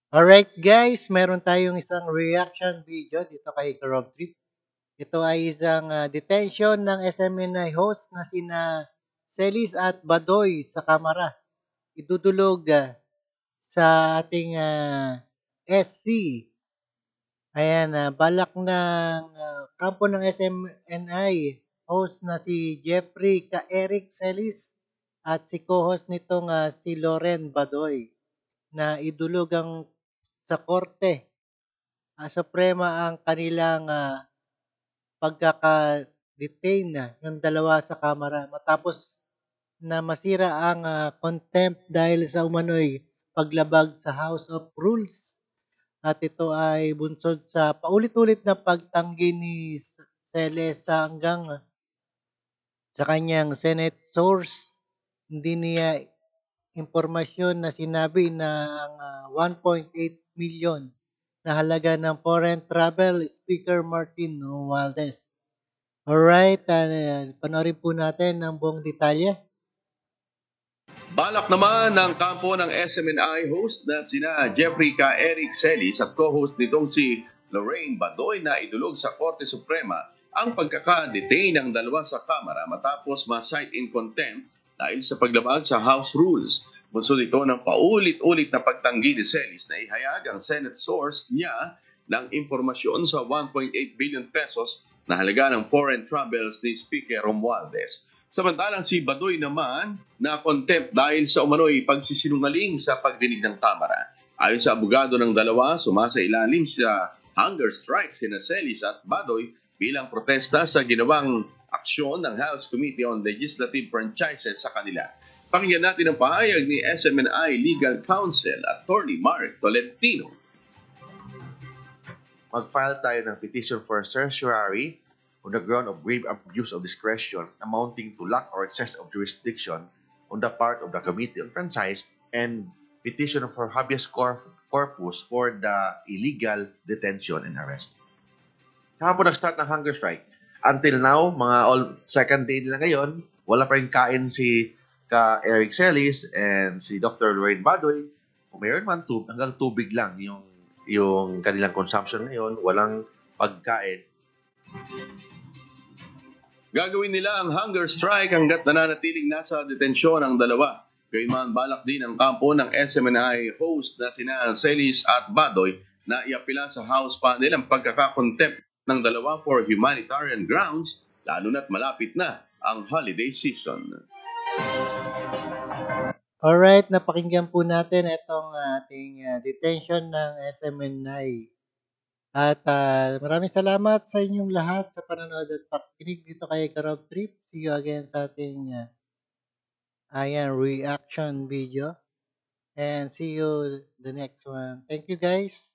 Alright guys, meron tayong isang reaction video dito kay Rob Trip. Ito ay isang detention ng SMNI host na sina Celis at Badoy sa kamera. Idudulog sa ating SC. Ayan, balak ng kampo ng SMNI host na si Jeffrey ka Eric Celis at si co-host nitong si Loren Badoy na idulog ang sa korte Suprema ang kanilang pagkaka-detain ng dalawa sa kamara matapos na masira ang contempt dahil sa umano'y paglabag sa House of Rules at ito ay bunsod sa paulit-ulit na pagtanggi ni Celeste hanggang sa kanyang Senate source. Hindi niya impormasyon na sinabi na ang 1.8 million na halaga ng foreign travel Speaker Martin Romualdez. Alright, panoorin po natin ang buong detalye. Balak naman ng kampo ng SMNI host na sina Jeffrey K. Eric Celis at co-host nitong si Lorraine Badoy na idulog sa Korte Suprema ang pagkaka-detain ng dalawa sa Kamara matapos ma-cite in contempt dahil sa paglabag sa House Rules. Bunsod ito ng paulit-ulit na pagtanggi ni Celis na ihayag ang Senate source niya ng impormasyon sa 1.8 billion pesos na halaga ng foreign travels ni Speaker Romualdez. Samantalang si Badoy naman na contempt dahil sa umano'y pagsisinungaling sa pagdinig ng Kamara. Ayon sa abogado ng dalawa, sumasa ilalim sa hunger strike sina Celis at Badoy bilang protesta sa ginawang aksyon ng House Committee on Legislative Franchises sa kanila. Pakinggan natin ang pahayag ni SMNI Legal Counsel Attorney Mark Tolentino. Mag-file tayo ng petition for certiorari on the ground of grave abuse of discretion amounting to lack or excess of jurisdiction on the part of the Committee on Franchise and petition for habeas corpus for the illegal detention and arrest. Kahapon nag-start ng hunger strike. Until now, second day nila ngayon, wala pa rin kain si Eric Celis and si Dr. Lorraine Badoy. Kung mayroon man, hanggang tubig lang yung kanilang consumption ngayon, walang pagkain. Gagawin nila ang hunger strike hanggat nananatiling nasa detensyon ang dalawa. Gayunman balak din ang kampo ng SMNI host na sina Celis at Badoy na iapila sa House panel ang pagkakakontempt ng dalawa for humanitarian grounds lalo na't malapit na ang holiday season. Alright, napakinggan po natin itong ating detention ng SMNI. At maraming salamat sa inyong lahat sa panonood at pakikinig dito kay Karob Trip. See you again sa ating reaction video. And see you the next one. Thank you guys.